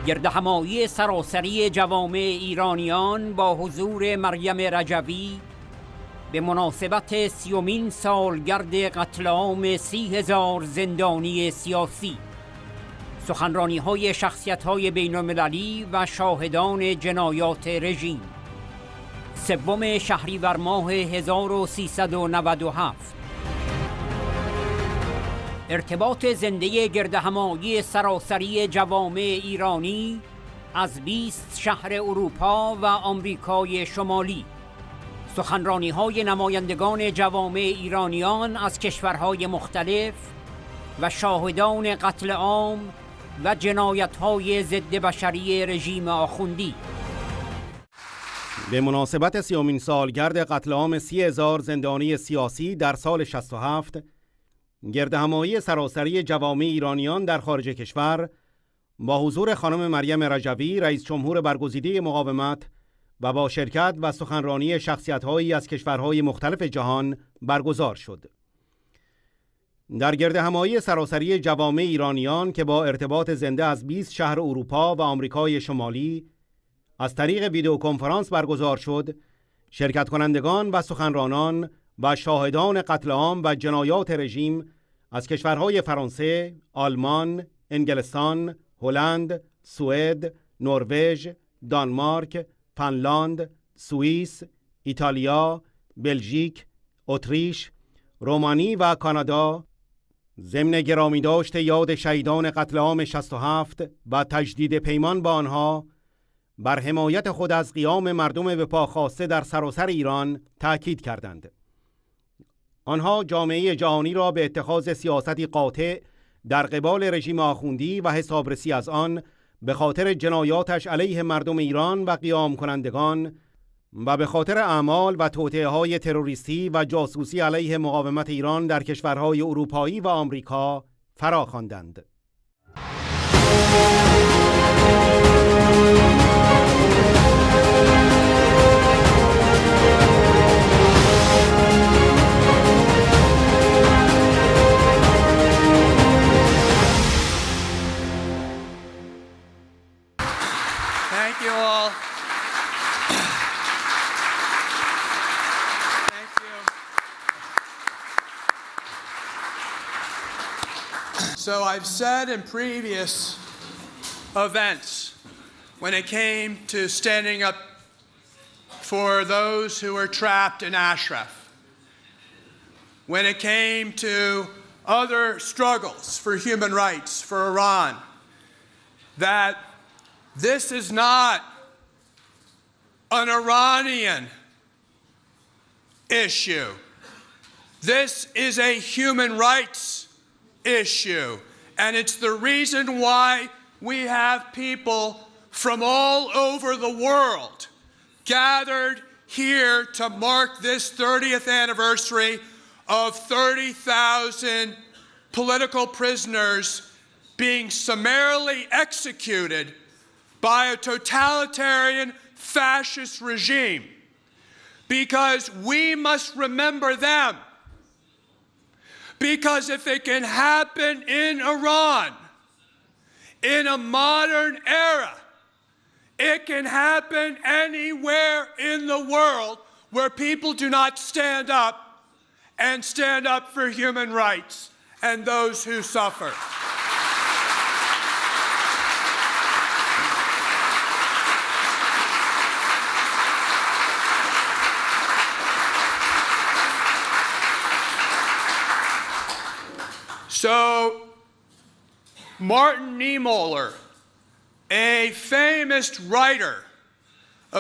گردهمایی سراسری جوامع ایرانیان با حضور مریم رجوی به مناسبت 30مین سالگرد قتل عام 30,000 زندانی سیاسی، سخنرانی‌های شخصیت‌های بین‌المللی و شاهدان جنایات رژیم. 3 شهریور ماه 1397. ارتباط زنده گردهمایی سراسری جوامع ایرانی از 20 شهر اروپا و آمریکای شمالی، سخنرانی‌های نمایندگان جوامع ایرانیان از کشورهای مختلف و شاهدان قتل عام و جنایت‌های ضد بشری رژیم آخوندی. به مناسبت 30مین سالگرد قتل عام 30,000 زندانی سیاسی در سال 67، گردهمایی سراسری جوامع ایرانیان در خارج کشور با حضور خانم مریم رجوی، رئیس جمهور برگزیده مقاومت، و با شرکت و سخنرانی شخصیت‌هایی از کشورهای مختلف جهان برگزار شد. در گردهمایی سراسری جوامع ایرانیان که با ارتباط زنده از 20 شهر اروپا و آمریکای شمالی از طریق ویدیو کنفرانس برگزار شد، شرکت کنندگان و سخنرانان و شاهدان قتل عام و جنایات رژیم از کشورهای فرانسه، آلمان، انگلستان، هلند، سوئد، نروژ، دانمارک، فنلاند، سوئیس، ایتالیا، بلژیک، اتریش، رومانی و کانادا ضمن گرامی داشت یاد شهیدان قتل عام 67 و تجدید پیمان با آنها بر حمایت خود از قیام مردم به پا خاسته در سراسر ایران تأکید کردند. آنها جامعه جهانی را به اتخاذ سیاستی قاطع در قبال رژیم آخوندی و حسابرسی از آن به خاطر جنایاتش علیه مردم ایران و قیام کنندگان و به خاطر اعمال و توطئه‌های تروریستی و جاسوسی علیه مقاومت ایران در کشورهای اروپایی و آمریکا فرا خواندند. Thank you all. Thank you. So I've said in previous events, when it came to standing up for those who were trapped in Ashraf, when it came to other struggles for human rights for Iran, that this is not an Iranian issue. This is a human rights issue. And it's the reason why we have people from all over the world gathered here to mark this 30th anniversary of 30,000 political prisoners being summarily executed by a totalitarian fascist regime, because we must remember them. Because if it can happen in Iran in a modern era, it can happen anywhere in the world where people do not stand up and stand up for human rights and those who suffer. So, Martin Niemöller, a famous writer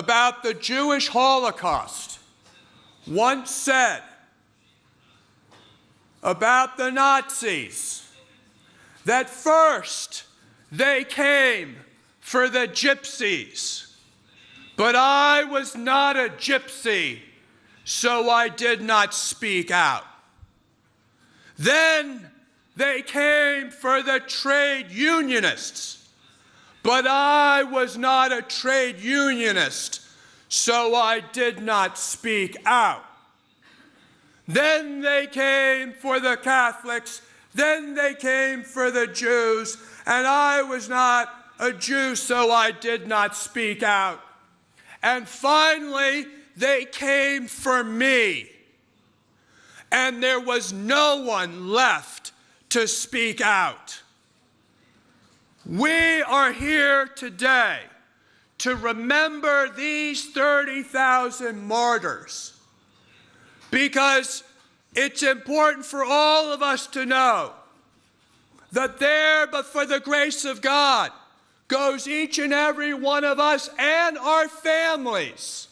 about the Jewish Holocaust, once said about the Nazis that first they came for the gypsies, but I was not a gypsy, so I did not speak out. Then they came for the trade unionists, but I was not a trade unionist, so I did not speak out. Then they came for the Catholics, then they came for the Jews, and I was not a Jew, so I did not speak out. And finally, they came for me. And there was no one left to speak out. We are here today to remember these 30,000 martyrs, because it's important for all of us to know that there, but for the grace of God, goes each and every one of us and our families.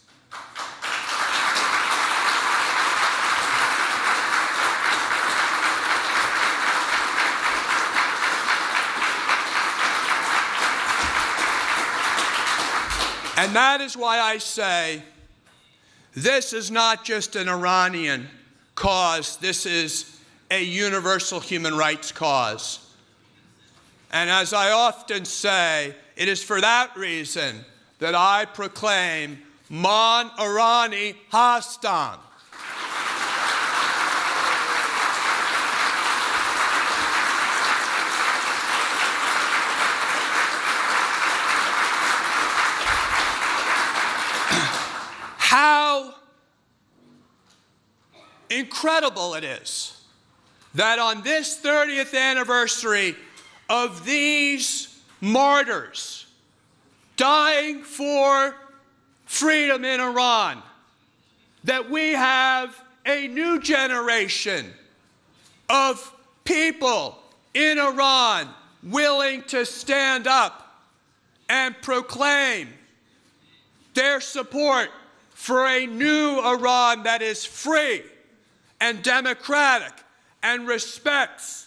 And that is why I say this is not just an Iranian cause, this is a universal human rights cause. And as I often say, it is for that reason that I proclaim Man Irani Hastam. How incredible it is that on this 30th anniversary of these martyrs dying for freedom in Iran, that we have a new generation of people in Iran willing to stand up and proclaim their support for a new Iran that is free and democratic and respects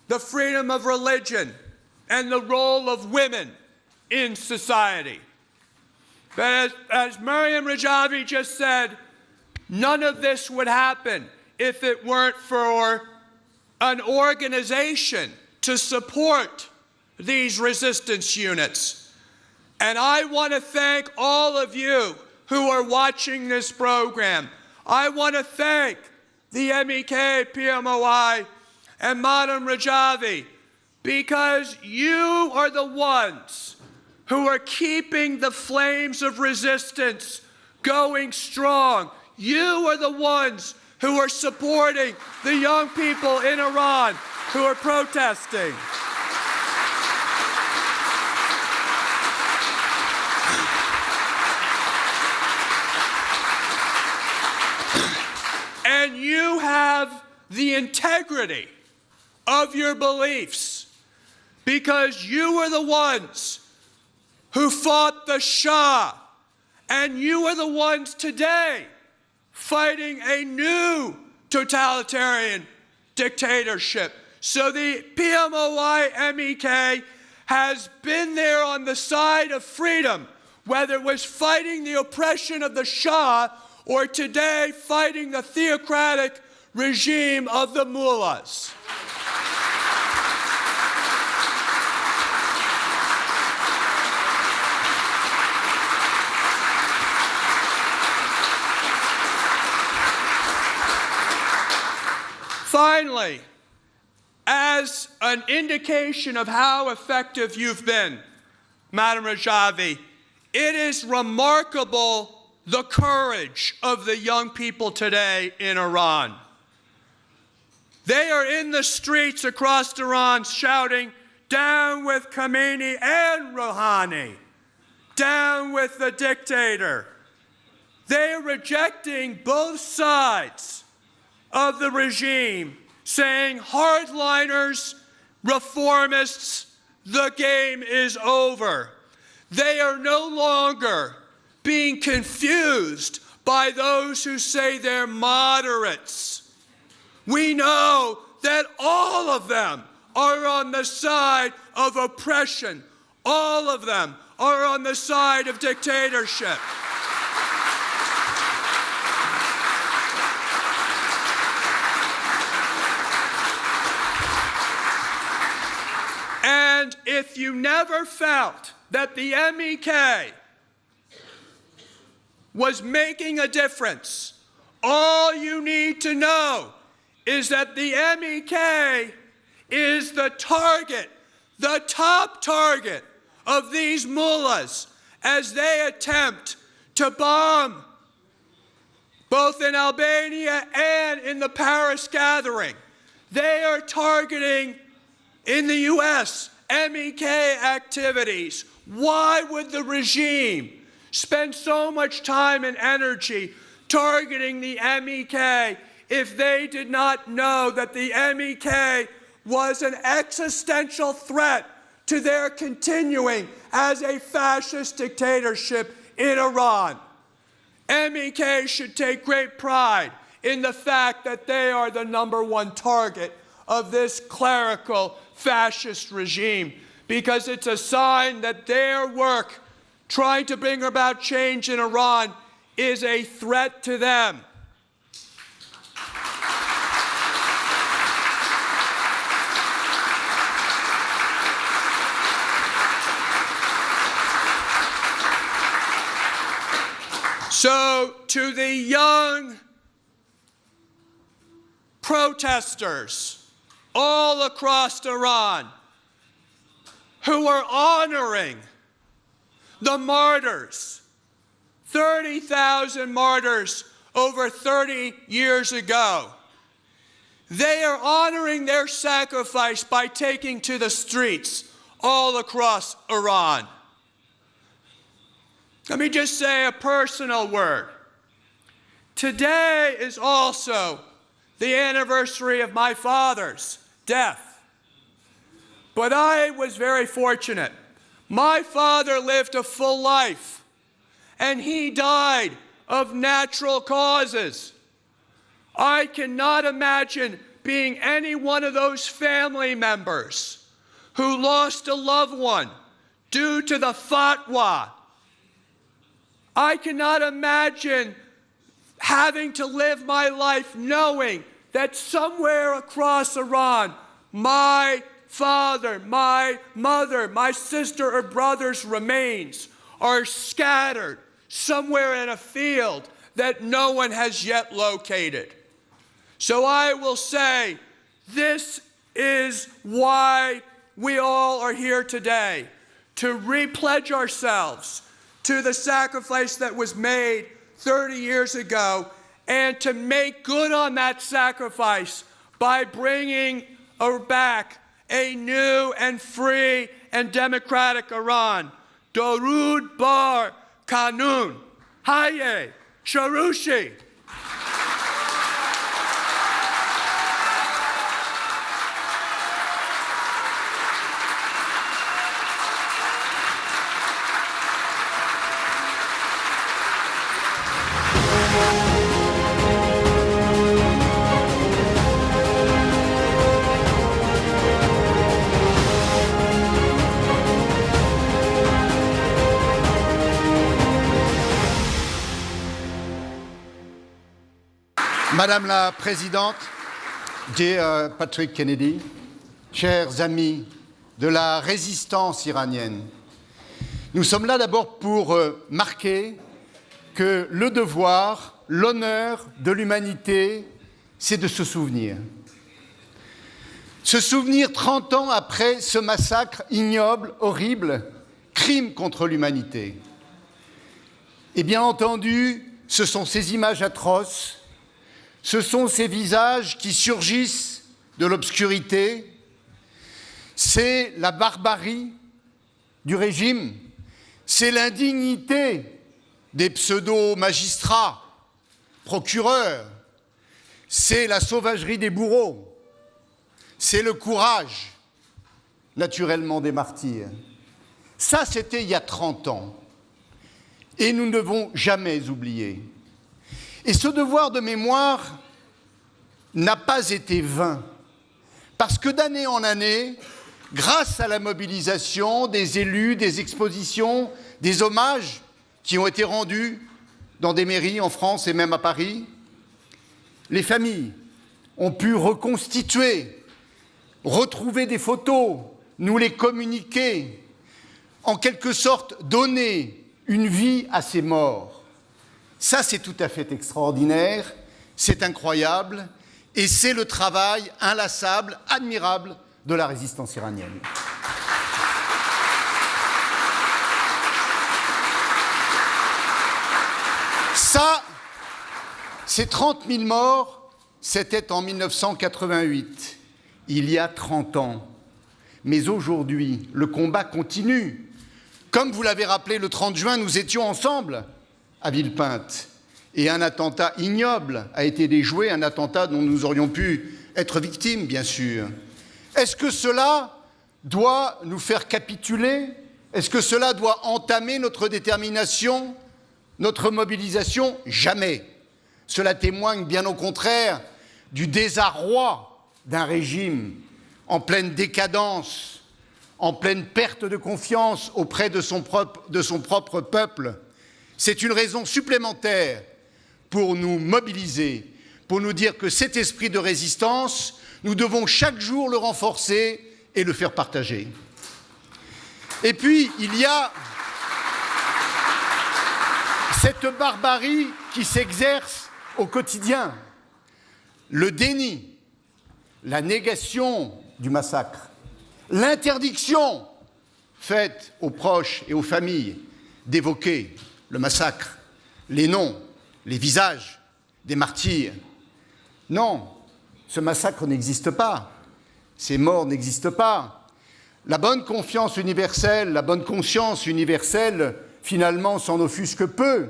the freedom of religion and the role of women in society. But as Maryam Rajavi just said, none of this would happen if it weren't for an organization to support these resistance units. And I want to thank all of you who are watching this program. I want to thank the MEK, PMOI, and Madam Rajavi, because you are the ones who are keeping the flames of resistance going strong. You are the ones who are supporting the young people in Iran who are protesting. And you have the integrity of your beliefs, because you are the ones who fought the Shah, and you are the ones today fighting a new totalitarian dictatorship. So the PMOI MEK has been there on the side of freedom, whether it was fighting the oppression of the Shah or today fighting the theocratic regime of the mullahs. Finally, as an indication of how effective you've been, Madam Rajavi, it is remarkable the courage of the young people today in Iran. They are in the streets across Iran shouting, "Down with Khomeini and Rouhani! Down with the dictator!" They are rejecting both sides of the regime, saying, hardliners, reformists, the game is over. They are no longer being confused by those who say they're moderates. We know that all of them are on the side of oppression. All of them are on the side of dictatorship. And if you never felt that the MEK was making a difference, all you need to know is that the MEK is the target, the top target of these mullahs as they attempt to bomb both in Albania and in the Paris gathering. They are targeting, in the US, MEK activities. Why would the regime spend so much time and energy targeting the MEK if they did not know that the MEK was an existential threat to their continuing as a fascist dictatorship in Iran? MEK should take great pride in the fact that they are the #1 target of this clerical fascist regime, because it's a sign that their work trying to bring about change in Iran is a threat to them. So, to the young protesters all across Iran who are honoring the martyrs, 30,000 martyrs over 30 years ago, they are honoring their sacrifice by taking to the streets all across Iran. Let me just say a personal word. Today is also the anniversary of my father's death. But I was very fortunate. My father lived a full life, and he died of natural causes. I cannot imagine being any one of those family members who lost a loved one due to the fatwa. I cannot imagine having to live my life knowing that somewhere across Iran, my father, my mother, my sister or brother's remains are scattered somewhere in a field that no one has yet located. So I will say, this is why we all are here today, to repledge ourselves to the sacrifice that was made 30 years ago, and to make good on that sacrifice by bringing back a new and free and democratic Iran. Darud bar Kanun. Haye Sharushi. Madame la Présidente, dear Patrick Kennedy, chers amis de la résistance iranienne, nous sommes là d'abord pour marquer que le devoir, l'honneur de l'humanité, c'est de se souvenir. Se souvenir 30 ans après ce massacre ignoble, horrible, crime contre l'humanité. Et bien entendu, ce sont ces images atroces, ce sont ces visages qui surgissent de l'obscurité, c'est la barbarie du régime, c'est l'indignité des pseudo-magistrats, procureurs, c'est la sauvagerie des bourreaux, c'est le courage, naturellement, des martyrs. Ça, c'était il y a 30 ans. Et nous ne devons jamais oublier. Et ce devoir de mémoire n'a pas été vain, parce que d'année en année, grâce à la mobilisation des élus, des expositions, des hommages qui ont été rendus dans des mairies en France et même à Paris, les familles ont pu reconstituer, retrouver des photos, nous les communiquer, en quelque sorte donner une vie à ces morts. Ça, c'est tout à fait extraordinaire, c'est incroyable, et c'est le travail inlassable, admirable de la résistance iranienne. Ça, ces 30 000 morts, c'était en 1988, il y a 30 ans. Mais aujourd'hui, le combat continue. Comme vous l'avez rappelé, le 30 juin, nous étions ensemble à Villepinte. Et un attentat ignoble a été déjoué, un attentat dont nous aurions pu être victimes, bien sûr. Est-ce que cela doit nous faire capituler? Est-ce que cela doit entamer notre détermination, notre mobilisation? Jamais. Cela témoigne bien au contraire du désarroi d'un régime en pleine décadence, en pleine perte de confiance auprès de son propre peuple. C'est une raison supplémentaire pour nous mobiliser, pour nous dire que cet esprit de résistance, nous devons chaque jour le renforcer et le faire partager. Et puis, il y a cette barbarie qui s'exerce au quotidien, le déni, la négation du massacre, l'interdiction faite aux proches et aux familles d'évoquer le massacre, les noms, les visages des martyrs. Non, ce massacre n'existe pas, ces morts n'existent pas. La bonne confiance universelle, la bonne conscience universelle, finalement, s'en offusque peu.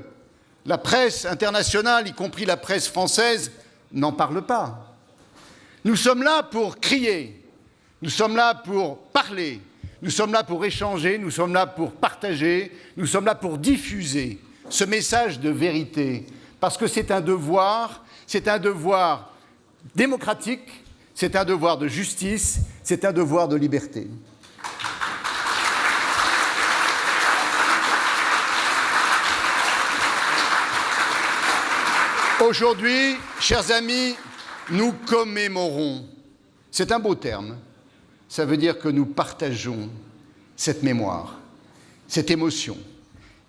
La presse internationale, y compris la presse française, n'en parle pas. Nous sommes là pour crier, nous sommes là pour parler, nous sommes là pour échanger, nous sommes là pour partager, nous sommes là pour diffuser ce message de vérité, parce que c'est un devoir démocratique, c'est un devoir de justice, c'est un devoir de liberté. Aujourd'hui, chers amis, nous commémorons. C'est un beau terme. Ça veut dire que nous partageons cette mémoire, cette émotion,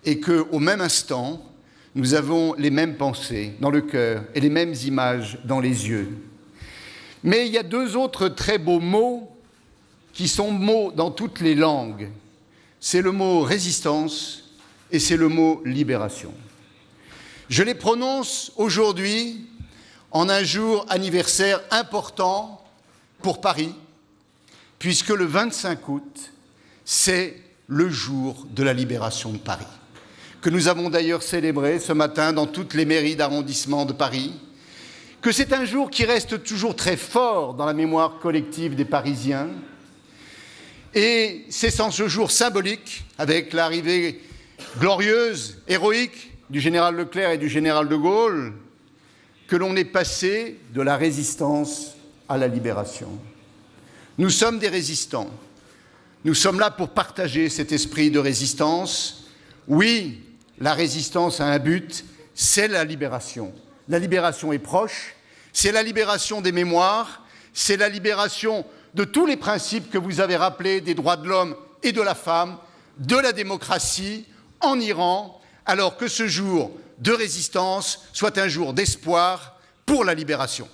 et qu'au même instant, nous avons les mêmes pensées dans le cœur et les mêmes images dans les yeux. Mais il y a deux autres très beaux mots qui sont mots dans toutes les langues. C'est le mot résistance et c'est le mot libération. Je les prononce aujourd'hui en un jour anniversaire important pour Paris, puisque le 25 août, c'est le jour de la libération de Paris, que nous avons d'ailleurs célébré ce matin dans toutes les mairies d'arrondissement de Paris, que c'est un jour qui reste toujours très fort dans la mémoire collective des Parisiens. Et c'est en ce jour symbolique, avec l'arrivée glorieuse, héroïque, du général Leclerc et du général de Gaulle, que l'on est passé de la résistance à la libération. Nous sommes des résistants. Nous sommes là pour partager cet esprit de résistance. Oui, la résistance a un but, c'est la libération. La libération est proche, c'est la libération des mémoires, c'est la libération de tous les principes que vous avez rappelés, des droits de l'homme et de la femme, de la démocratie en Iran, alors que ce jour de résistance soit un jour d'espoir pour la libération.